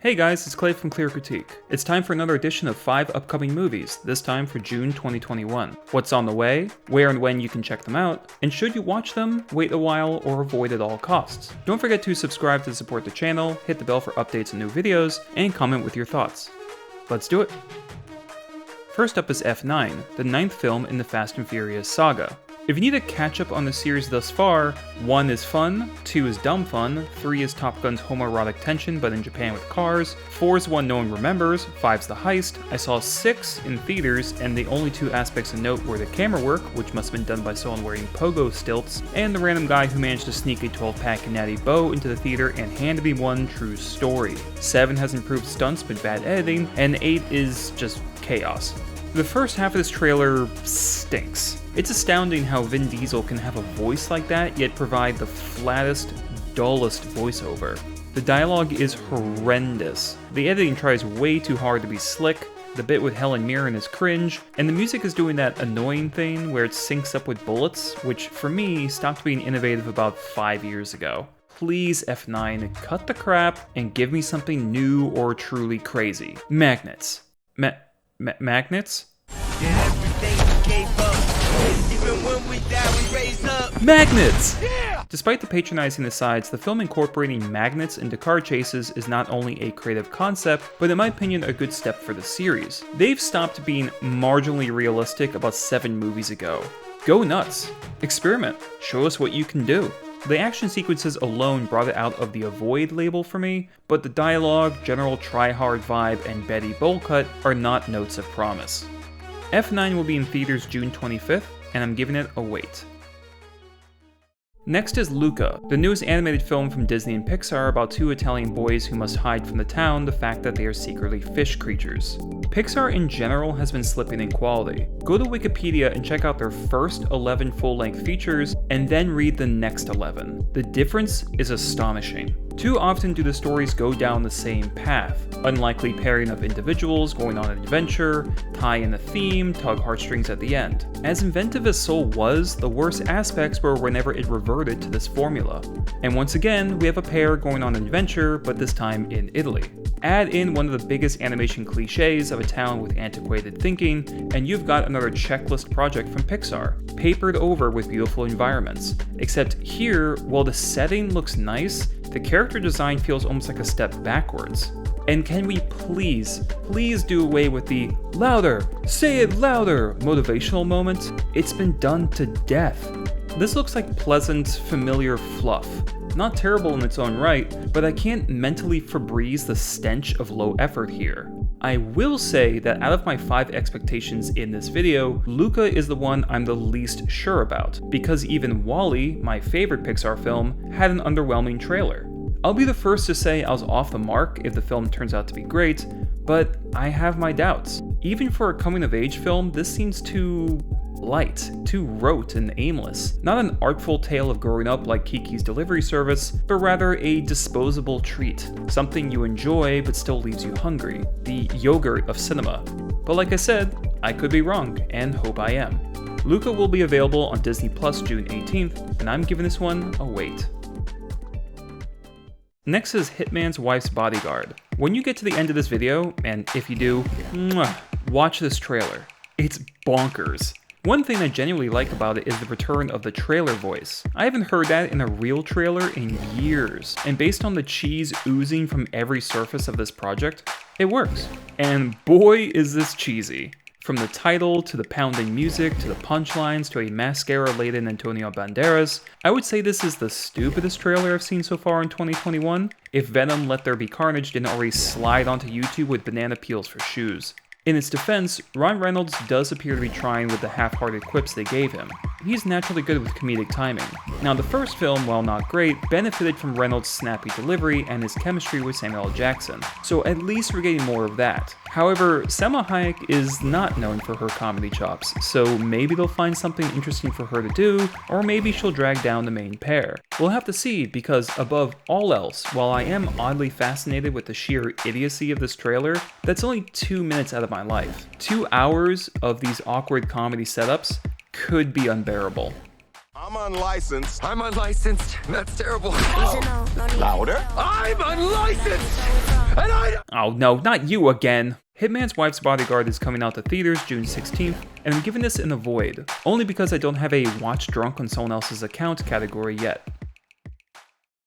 Hey guys, it's Clay from Clear Critique. It's time for another edition of 5 upcoming movies, this time for June 2021. What's on the way, where and when you can check them out, and should you watch them, wait a while, or avoid at all costs. Don't forget to subscribe to support the channel, hit the bell for updates and new videos, and comment with your thoughts. Let's do it! First up is F9, the 9th film in the Fast and Furious saga. If you need a catch up on the series thus far, 1 is fun, 2 is dumb fun, 3 is Top Gun's homoerotic tension but in Japan with cars, 4 is one no one remembers, 5's the heist, I saw 6 in theaters and the only 2 aspects of note were the camera work, which must have been done by someone wearing pogo stilts, and the random guy who managed to sneak a 12-pack Natty Bow into the theater and hand me one true story. 7 has improved stunts but bad editing, and 8 is just chaos. The first half of this trailer stinks. It's astounding how Vin Diesel can have a voice like that, yet provide the flattest, dullest voiceover. The dialogue is horrendous. The editing tries way too hard to be slick, the bit with Helen Mirren is cringe, and the music is doing that annoying thing where it syncs up with bullets, which for me stopped being innovative about 5 years ago. Please, F9, cut the crap and give me something new or truly crazy. Magnets. Magnets? Magnets! Yeah! Despite the patronizing asides, the film incorporating magnets into car chases is not only a creative concept, but in my opinion a good step for the series. They've stopped being marginally realistic about 7 movies ago. Go nuts. Experiment. Show us what you can do. The action sequences alone brought it out of the avoid label for me, but the dialogue, general try-hard vibe, and Betty Bowl-cut are not notes of promise. F9 will be in theaters June 25th, and I'm giving it a wait. Next is Luca, the newest animated film from Disney and Pixar about 2 Italian boys who must hide from the town the fact that they are secretly fish creatures. Pixar in general has been slipping in quality. Go to Wikipedia and check out their first 11 full-length features, and then read the next 11. The difference is astonishing. Too often do the stories go down the same path. Unlikely pairing of individuals going on an adventure, tie in a theme, tug heartstrings at the end. As inventive as Soul was, the worst aspects were whenever it reverted to this formula. And once again, we have a pair going on an adventure, but this time in Italy. Add in one of the biggest animation cliches of a town with antiquated thinking, and you've got another checklist project from Pixar, papered over with beautiful environments. Except here, while the setting looks nice, the character design feels almost like a step backwards. And can we please do away with the louder, say it louder motivational moment? It's been done to death. This looks like pleasant, familiar fluff. Not terrible in its own right, but I can't mentally Febreze the stench of low effort here. I will say that out of my 5 expectations in this video, Luca is the one I'm the least sure about, because even WALL-E, my favorite Pixar film, had an underwhelming trailer. I'll be the first to say I was off the mark if the film turns out to be great, but I have my doubts. Even for a coming-of-age film, this seems too light, too rote and aimless. Not an artful tale of growing up like Kiki's Delivery Service, but rather a disposable treat. Something you enjoy but still leaves you hungry. The yogurt of cinema. But like I said, I could be wrong, and hope I am. Luca will be available on Disney Plus June 18th, and I'm giving this one a wait. Next is Hitman's Wife's Bodyguard. When you get to the end of this video, and if you do, watch this trailer. It's bonkers. One thing I genuinely like about it is the return of the trailer voice. I haven't heard that in a real trailer in years, and based on the cheese oozing from every surface of this project, it works. And boy is this cheesy. From the title, to the pounding music, to the punchlines, to a mascara-laden Antonio Banderas, I would say this is the stupidest trailer I've seen so far in 2021, if Venom Let There Be Carnage didn't already slide onto YouTube with banana peels for shoes. In its defense, Ryan Reynolds does appear to be trying with the half-hearted quips they gave him. He's naturally good with comedic timing. Now the first film, while not great, benefited from Reynolds' snappy delivery and his chemistry with Samuel L. Jackson, so at least we're getting more of that. However, Salma Hayek is not known for her comedy chops, so maybe they'll find something interesting for her to do, or maybe she'll drag down the main pair. We'll have to see, because above all else, while I am oddly fascinated with the sheer idiocy of this trailer, that's only 2 minutes out of my life. 2 hours of these awkward comedy setups could be unbearable. I'm unlicensed. I'm unlicensed. That's terrible. Louder. I'm unlicensed! And I... Oh no, not you again! Hitman's Wife's Bodyguard is coming out to theaters June 16th, and I'm giving this an avoid, only because I don't have a watch drunk on someone else's account category yet.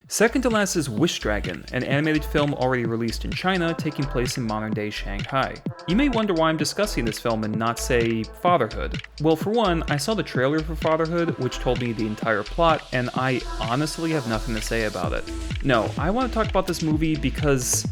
Second to last is Wish Dragon, an animated film already released in China taking place in modern-day Shanghai. You may wonder why I'm discussing this film and not, say, Fatherhood. Well, for one, I saw the trailer for Fatherhood, which told me the entire plot, and I honestly have nothing to say about it. No, I want to talk about this movie because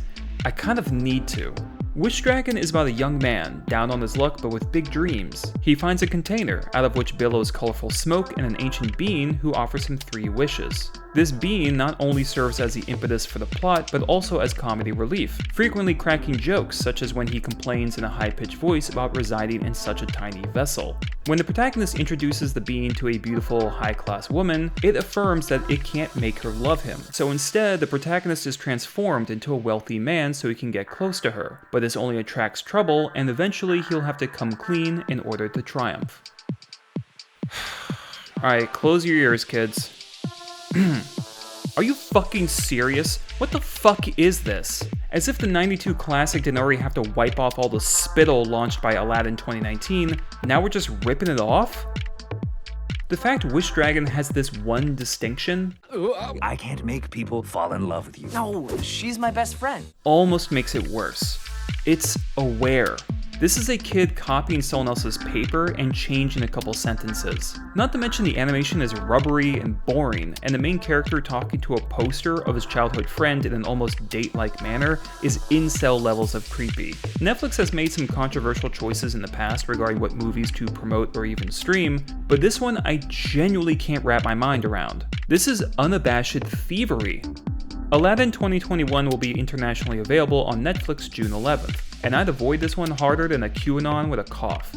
I kind of need to. Wish Dragon is about a young man, down on his luck but with big dreams. He finds a container, out of which billows colorful smoke and an ancient being who offers him 3 wishes. This being not only serves as the impetus for the plot, but also as comedy relief, frequently cracking jokes such as when he complains in a high-pitched voice about residing in such a tiny vessel. When the protagonist introduces the being to a beautiful, high-class woman, it affirms that it can't make her love him. So instead, the protagonist is transformed into a wealthy man so he can get close to her, but this only attracts trouble, and eventually he'll have to come clean in order to triumph. Alright, close your ears, kids. Are you fucking serious? What the fuck is this? As if the 92 classic didn't already have to wipe off all the spittle launched by Aladdin 2019, now we're just ripping it off? The fact Wish Dragon has this one distinction, I can't make people fall in love with you. No, she's my best friend. almost makes it worse. It's aware. This is a kid copying someone else's paper and changing a couple sentences. Not to mention the animation is rubbery and boring, and the main character talking to a poster of his childhood friend in an almost date-like manner is incel levels of creepy. Netflix has made some controversial choices in the past regarding what movies to promote or even stream, but this one I genuinely can't wrap my mind around. This is unabashed thievery. Aladdin 2021 will be internationally available on Netflix June 11th, and I'd avoid this one harder than a QAnon with a cough.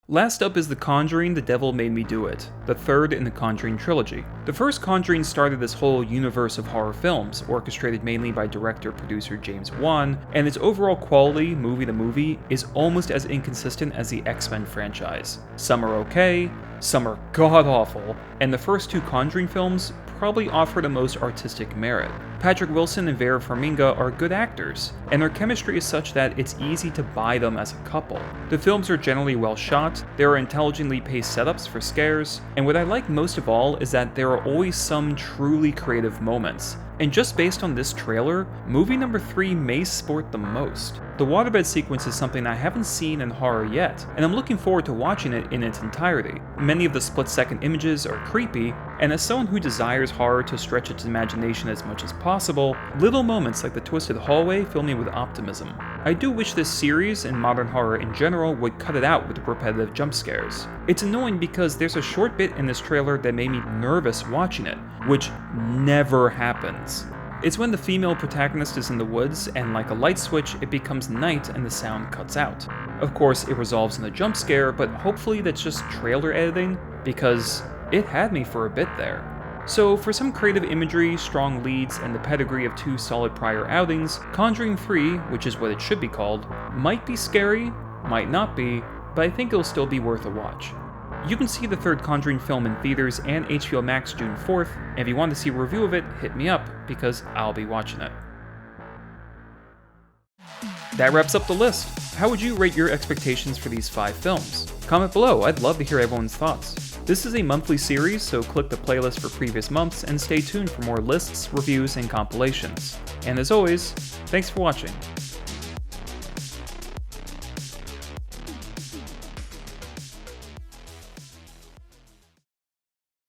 Last up is The Conjuring: The Devil Made Me Do It, the third in the Conjuring trilogy. The first Conjuring started this whole universe of horror films, orchestrated mainly by director-producer James Wan, and its overall quality, movie to movie, is almost as inconsistent as the X-Men franchise. Some are okay, some are god-awful, and the first 2 Conjuring films probably offer the most artistic merit. Patrick Wilson and Vera Farmiga are good actors, and their chemistry is such that it's easy to buy them as a couple. The films are generally well shot, there are intelligently paced setups for scares, and what I like most of all is that there are always some truly creative moments. And just based on this trailer, movie number 3 may sport the most. The waterbed sequence is something I haven't seen in horror yet, and I'm looking forward to watching it in its entirety. Many of the split-second images are creepy, and as someone who desires horror to stretch its imagination as much as possible, little moments like the twisted hallway fill me with optimism. I do wish this series, and modern horror in general, would cut it out with the repetitive jump scares. It's annoying because there's a short bit in this trailer that made me nervous watching it, which never happens. It's when the female protagonist is in the woods, and like a light switch, it becomes night and the sound cuts out. Of course, it resolves in a jump scare, but hopefully that's just trailer editing, because it had me for a bit there. So for some creative imagery, strong leads, and the pedigree of 2 solid prior outings, Conjuring 3, which is what it should be called, might be scary, might not be, but I think it'll still be worth a watch. You can see the third Conjuring film in theaters and HBO Max June 4th, and if you want to see a review of it, hit me up, because I'll be watching it. That wraps up the list. How would you rate your expectations for these 5 films? Comment below, I'd love to hear everyone's thoughts. This is a monthly series, so click the playlist for previous months and stay tuned for more lists, reviews, and compilations. And as always, thanks for watching.